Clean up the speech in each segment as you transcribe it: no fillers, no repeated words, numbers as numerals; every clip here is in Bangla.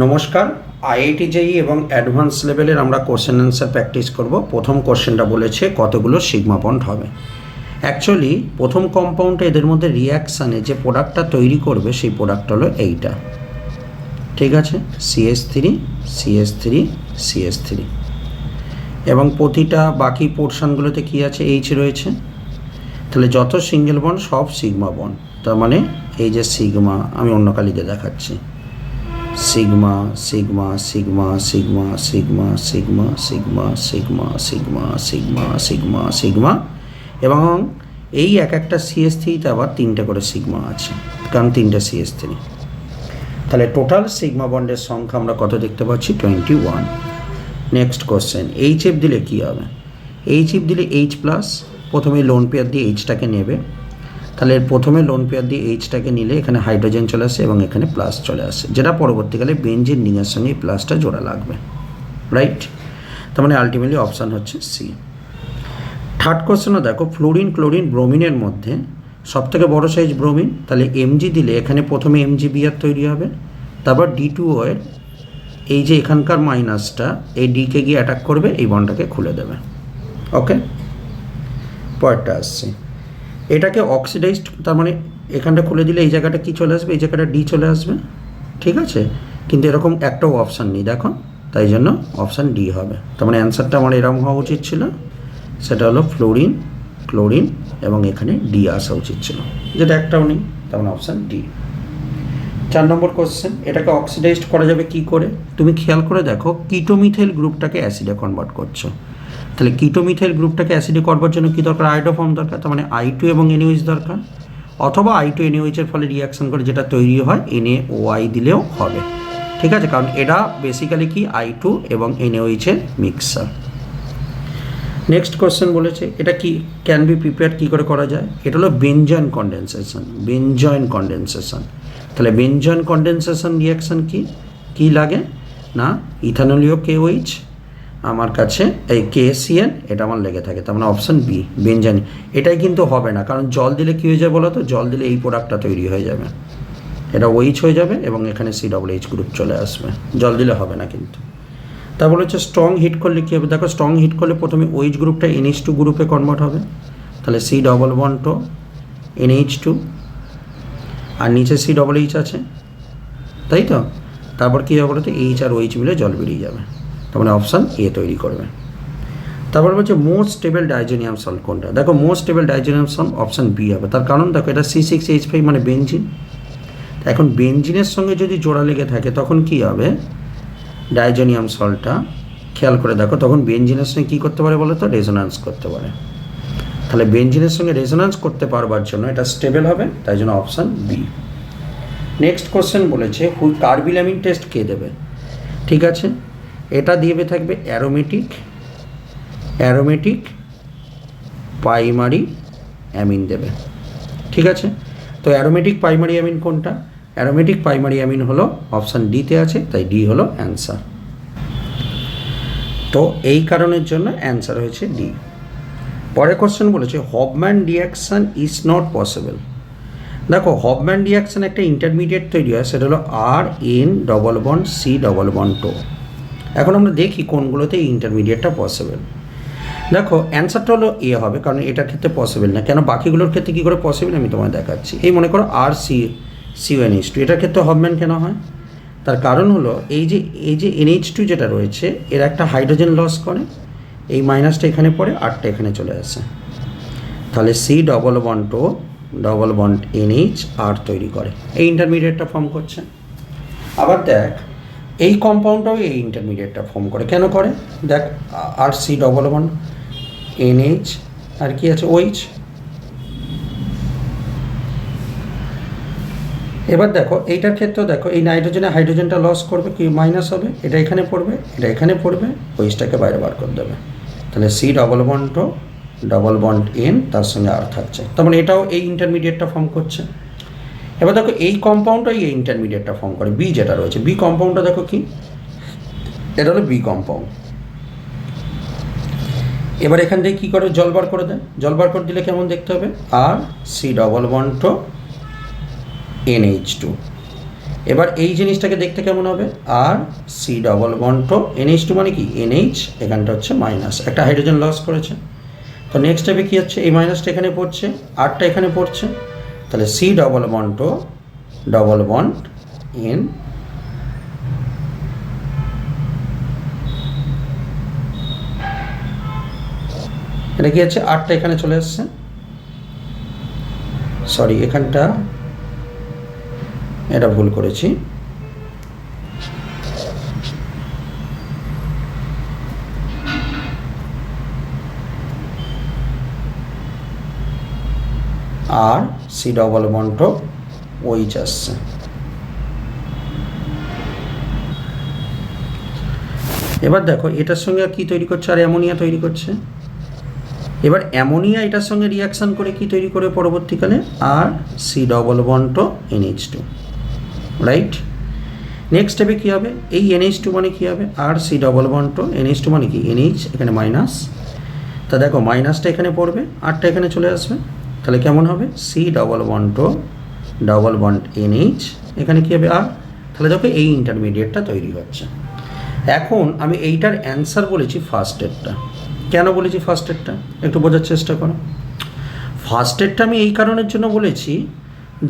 নমস্কার, আইআইটি জেই এবং অ্যাডভান্স লেভেলের আমরা কোশ্চেন অ্যান্সার প্র্যাকটিস করব। প্রথম কোশ্চেনটা বলেছে কতগুলো সিগমা বন্ড হবে। অ্যাকচুয়ালি প্রথম কম্পাউন্ডে এদের মধ্যে রিয়াকশানে যে প্রোডাক্টটা তৈরি করবে সেই প্রোডাক্ট হলো এইটা, ঠিক আছে, CH3 CH3 CH3, এবং প্রতিটা বাকি পোর্শনগুলোতে কী আছে, এইচ রয়েছে। তাহলে যত সিঙ্গেল বন্ড সব সিগমা বন্ড, তার মানে এই যে সিগমা, আমি অন্য কালিতে দেখাচ্ছি, sigma sigma sigma sigma sigma sigma sigma sigma sigma sigma sigma sigma, এবং এই এক একটা CH3তে আবার তিনটে করে সিগমা আছে, কারণ তিনটে CH3। তাহলে টোটাল সিগমা বন্ডের সংখ্যা আমরা কত দেখতে পাচ্ছি, 21। নেক্সট কোশ্চেন, HF দিলে কী হবে? HF দিলে H প্লাস, প্রথমে লোন পেয়ার দিয়ে এইচটাকে নেবে, তাহলে প্রথমে লোন পেয়ার দিয়ে এইচটাকে নিলে এখানে হাইড্রোজেন চলে আসে এবং এখানে প্লাস চলে আসে, যেটা পরবর্তীকালে বেঞ্জিন রিংয়ের সঙ্গে এই প্লাসটা জোড়া লাগবে, রাইট? তার মানে আলটিমেটলি অপশান হচ্ছে সি। থার্ড কোশ্চেনও দেখো, ফ্লোরিন ক্লোরিন ব্রোমিনের মধ্যে সবথেকে বড় সাইজ ব্রোমিন, তাহলে Mg দিলে এখানে প্রথমে MgBr তৈরি হবে, তারপর D2O এর এই যে এখানকার মাইনাসটা এই ডিকে গিয়ে অ্যাটাক করবে, এই বন্ডটাকে খুলে দেবে। ওকে, পরেরটা আসছে, এটাকে অক্সিডাইজড, তার মানে এখানটা খুলে দিলে এই জায়গাটা কি চলে আসবে, এই জায়গাটা ডি চলে আসবে, ঠিক আছে, কিন্তু এরকম একটাও অপশান নেই দেখো, তাই জন্য অপশান ডি হবে। তার মানে অ্যান্সারটা আমার এরকম হওয়া উচিত ছিল, সেটা হলো ফ্লোরিন ক্লোরিন এবং এখানে ডি আসা উচিত ছিল, যেটা একটাও নেই, তার মানে অপশান ডি। 4 নম্বর কোশ্চেন, এটাকে অক্সিডাইজড করা যাবে কি করে? তুমি খেয়াল করে দেখো, কিটোমিথাইল গ্রুপটাকে অ্যাসিডে কনভার্ট করছো, তাহলে কিটোমিথাইল গ্রুপটাকে অ্যাসিডে করবার জন্য কী দরকার, আয়োডোফর্ম দরকার, তার মানে I2 এবং NaOH দরকার, অথবা I2 NaOH এর ফলে রিয়াকশন করে যেটা তৈরি হয় NaOI দিলেও হবে, ঠিক আছে, কারণ এটা বেসিক্যালি কি I2 এবং NaOH এর মিক্সার। নেক্সট কোশ্চেন বলেছে, এটা কি ক্যান বি প্রিপেয়ার কী করে করা যায়? এটা হলো বেনজয়েন কন্ডেনসেশন, বেনজয়েন কন্ডেনসেশন। তাহলে বেনজয়েন কন্ডেনসেশন রিয়াকশন কি লাগে না, ইথানলীয় KOH, আমার কাছে এই KCN, এটা আমার লেগে থাকে, তার মানে অপশান বি বেনজয়েন। এটাই কিন্তু হবে না, কারণ জল দিলে কী হয়ে যায় বলো তো, জল দিলে এই প্রোডাক্টটা তৈরি হয়ে যাবে, এটা OH হয়ে যাবে এবং এখানে COOH গ্রুপ চলে আসবে, জল দিলে হবে না কিন্তু। তারপর হচ্ছে স্ট্রং হিট করলে কী হবে, দেখো স্ট্রং হিট করলে প্রথমে OH গ্রুপটা NH2 গ্রুপে কনভার্ট হবে, তাহলে C ডবল বন্ড তো NH2, আর নিচে COOH আছে, তাই তো, তারপর কী হবে বলতে, H আর OH মিলে জল বেরিয়ে যাবে, তার মানে অপশান এ তৈরি করবে। তারপর হচ্ছে মোস্ট স্টেবল ডাইজোনিয়াম সল্ট কোনটা? দেখো most stable diazonium salt option B হবে, তার কারণ দেখো এটা C6H5 মানে বেনজিন, এখন বেনজিনের সঙ্গে যদি জোড়া লেগে থাকে তখন কি হবে, ডাইজোনিয়াম সল্টটা খেয়াল করে দেখো, তখন বেনজিনের সঙ্গে কী করতে পারে বলো তো, রেজোন্যান্স করতে পারে, তাহলে বেনজিনের সঙ্গে রেজোন্যান্স করতে পারবার জন্য এটা স্টেবল হবে, তাই জন্য অপশান বি। নেক্সট কোশ্চেন বলেছে, কার্বিলামিন টেস্ট কে দেবে? ঠিক আছে, এটা দিয়ে থাকবে অ্যারোমেটিক প্রাইমারি অ্যামিন দেবে, ঠিক আছে। তো অ্যারোমেটিক প্রাইমারি অ্যামিন কোনটা? অ্যারোমেটিক প্রাইমারি অ্যামিন হলো অপশান ডিতে আছে, তাই ডি হলো অ্যান্সার। তো এই কারণের জন্য অ্যান্সার হয়েছে ডি। পরের কোশ্চেন বলেছে, Hofmann reaction is not possible. দেখো হফম্যান রিয়াকশান একটা ইন্টারমিডিয়েট তৈরি হয়, সেটা হলো RN double bond C double bond to. এখন আমরা দেখি কোনগুলোতে এই ইন্টারমিডিয়েটটা পসিবল। দেখো অ্যান্সারটা হলো এ হবে, কারণ এটার ক্ষেত্রে পসিবল না, কেন বাকিগুলোর ক্ষেত্রে কী করে পসিবল আমি তোমায় দেখাচ্ছি। এই মনে করো RCONH2, এটার ক্ষেত্রে হফম্যান কেন হয়? তার কারণ হলো এই যে NH2 যেটা রয়েছে এর একটা হাইড্রোজেন লস করে, এই মাইনাসটা এখানে পড়ে, আরটা এখানে চলে আসে, তাহলে C ডবল বন্ড টো ডবল বন্ড NH আর তৈরি করে, এই ইন্টারমিডিয়েটটা ফর্ম করছে। আবার দেখ এই কম্পাউন্ডটাও এই ইন্টারমিডিয়েটটা ফর্ম করে, কেন করে দেখ, RC ডবল বন্ড NH আর কি আছে OH। এবার দেখো এইটার ক্ষেত্রেও দেখো, এই নাইট্রোজেনে হাইড্রোজেনটা লস করবে, কি মাইনাস হবে, এটা এখানে পড়বে, এটা এখানে পড়বে, OHটাকে বাইরে বার করে দেবে, তাহলে C ডবল বন্ড টো ডবল বন্ড N, তার সঙ্গে আর থাকছে, তার মানে এটাও এই ইন্টারমিডিয়েটটা ফর্ম করছে। এবার দেখো এই কম্পাউন্ডটাই এই ইন্টারমিডিয়েটটা ফর্ম করে, বি যেটা রয়েছে, বি কম্পাউন্ডটা দেখো কি, এটা হলো বি কম্পাউন্ড। এবার এখান থেকে কী করে জল বার করে দেয়, জল বার করে দিলে কেমন দেখতে হবে, আর C double bond to NH2, এবার এই জিনিসটাকে দেখতে কেমন হবে, আর C double bond to NH2 মানে কি NH, এখানটা হচ্ছে মাইনাস, একটা হাইড্রোজেন লস করেছে। তো নেক্সট স্টেপে কী হচ্ছে, এই মাইনাসটা এখানে পড়ছে, আরটা এখানে পড়ছে, তাহলে C double bond to double bond N, এটা কি হচ্ছে, আরটা এখানে চলে আসছে, সরি এখানটা এটা ভুল করেছি, আর C double bond to OH আসছে। এবার দেখো এটার সঙ্গে আর কি তৈরি করছে, আর অ্যামোনিয়া তৈরি করছে। এবার অ্যামোনিয়া এটার সঙ্গে রিয়াকশান করে কি তৈরি করে পরবর্তীকালে, আর C double bond to NH2, right. Next স্টেপে কী হবে, এই NH2 মানে কী হবে, আর C double bond to NH2 মানে কি NH, এখানে মাইনাস, তা দেখো মাইনাসটা এখানে পড়বে, আরটা এখানে চলে আসবে, তাহলে কেমন হবে, C double bond to double bond NH, এখানে কী হবে আর, তাহলে দেখো এই ইন্টারমিডিয়েটটা তৈরি হচ্ছে। এখন আমি এইটার অ্যান্সার বলেছি ফার্স্ট স্টেপটা। কেন বলেছি ফার্স্ট স্টেপটা, একটু বোঝার চেষ্টা করো। ফার্স্ট স্টেপটা আমি এই কারণের জন্য বলেছি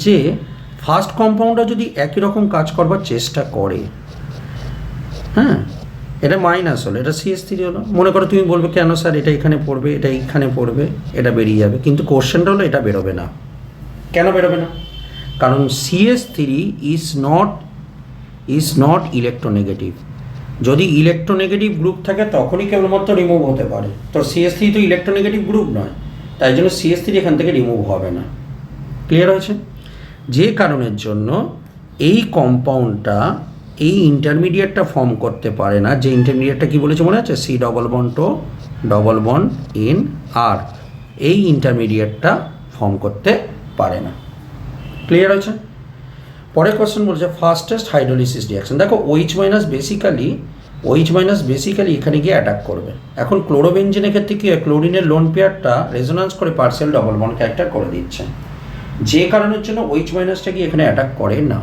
যে ফার্স্ট কম্পাউন্ডটা যদি একই রকম কাজ করবার চেষ্টা করে, হ্যাঁ, এটা মাইনাস হলো, এটা CH3 হলো, মনে করো তুমি বলবে কেন স্যার এটা এখানে পড়বে, এটা এইখানে পড়বে, এটা বেরিয়ে যাবে, কিন্তু কোশ্চেনটা হলো এটা বেরোবে না। কেন বেরোবে না, কারণ CH3 ইজ নট ইলেকট্রোনেগেটিভ। যদি ইলেকট্রোনেগেটিভ গ্রুপ থাকে তখনই কেবলমাত্র রিমুভ হতে পারে, তো CH3 তো ইলেকট্রোনেগেটিভ গ্রুপ নয়, তাই জন্য CH3 এখান থেকে রিমুভ হবে না। ক্লিয়ার হয়েছে? যে কারণের জন্য এই কম্পাউন্ডটা এই ইন্টারমিডিয়েটটা ফর্ম করতে পারে না, যে ইন্টারমিডিয়েটটা কি বলেছে মনে আছে, C double bond to double bond N, আর এই ইন্টারমিডিয়েটটা ফর্ম করতে পারে না। ক্লিয়ার হয়েছে? পরের কোশ্চেন বলছে ফাস্টেস্ট হাইড্রোলিসিস রিয়াকশন। দেখো OH মাইনাস বেসিক্যালি এখানে গিয়ে অ্যাটাক করবে। এখন ক্লোরোবেনজিনের ক্ষেত্রে কি হয়, ক্লোরিনের লোন পেয়ারটা রেজোন্যান্স করে পার্সিয়াল ডবল বন্ড ক্যারেক্টার করে দিচ্ছে, যে কারণের জন্য OH মাইনাসটা কি এখানে অ্যাটাক করে না।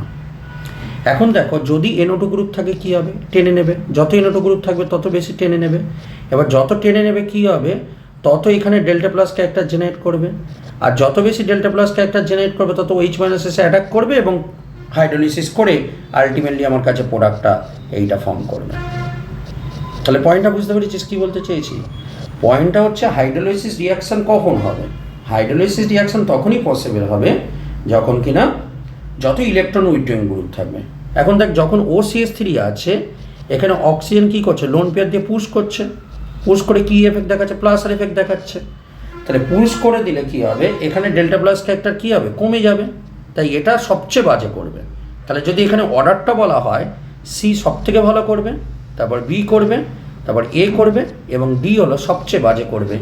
এখন দেখো যদি NO2 গ্রুপ থাকে কি হবে, টেনে নেবে, যত NO2 গ্রুপ থাকবে তত বেশি টেনে নেবে। এবার যত টেনে নেবে কি হবে, তত এখানে ডেল্টা প্লাস ক্যারেক্টার জেনারেট করবে, আর যত বেশি ডেল্টা প্লাস ক্যারেক্টার জেনারেট করবে তত OH মাইনাস এসে অ্যাটাক করবে এবং হাইড্রোলিসিস করে আলটিমেটলি আমার কাছে প্রোডাক্টটা এইটা ফর্ম করবে। তাহলে পয়েন্টটা বুঝতে পেরেছিস কী বলতে চেয়েছি? পয়েন্টটা হচ্ছে হাইড্রোলাইসিস রিয়াকশান কখন হবে, হাইড্রোলাইসিস রিয়াকশান তখনই পসিবল হবে যখন কিনা যত ইলেকট্রন উইথড্রয়িং গ্রুপ থাকবে। এখন দেখ যখন OCH3 আছে এখানে অক্সিজেন কী করছে, লোন পেয়ার দিয়ে পুশ করছে, পুশ করে কী এফেক্ট দেখাচ্ছে, প্লাসের এফেক্ট দেখাচ্ছে। তাহলে পুশ করে দিলে কী হবে, এখানে ডেল্টা প্লাস ক্যারেক্টার কী হবে, কমে যাবে, তাই এটা সবচেয়ে বাজে করবে। তাহলে যদি এখানে অর্ডারটা বলা হয়, সি সব থেকে ভালো করবে, তারপর বি করবে, তারপর এ করবে এবং ডি হলো সবচেয়ে বাজে করবে।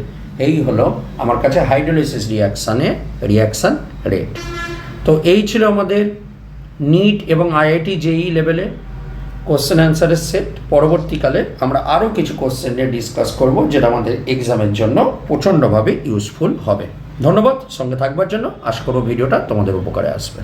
এই হলো আমার কাছে হাইড্রোলাইসিস রিয়াকশান রেট। তো এই ছিল আমাদের নিট এবং IIT JEE লেভেলে কোশ্চেন অ্যান্সারের সেট। পরবর্তীকালে আমরা আরও কিছু কোশ্চেন নিয়ে ডিসকাস করব, যেটা আমাদের এক্সামের জন্য প্রচণ্ডভাবে ইউজফুল হবে। ধন্যবাদ সঙ্গে থাকবার জন্য, আশা করব ভিডিওটা তোমাদের উপকারে আসবে।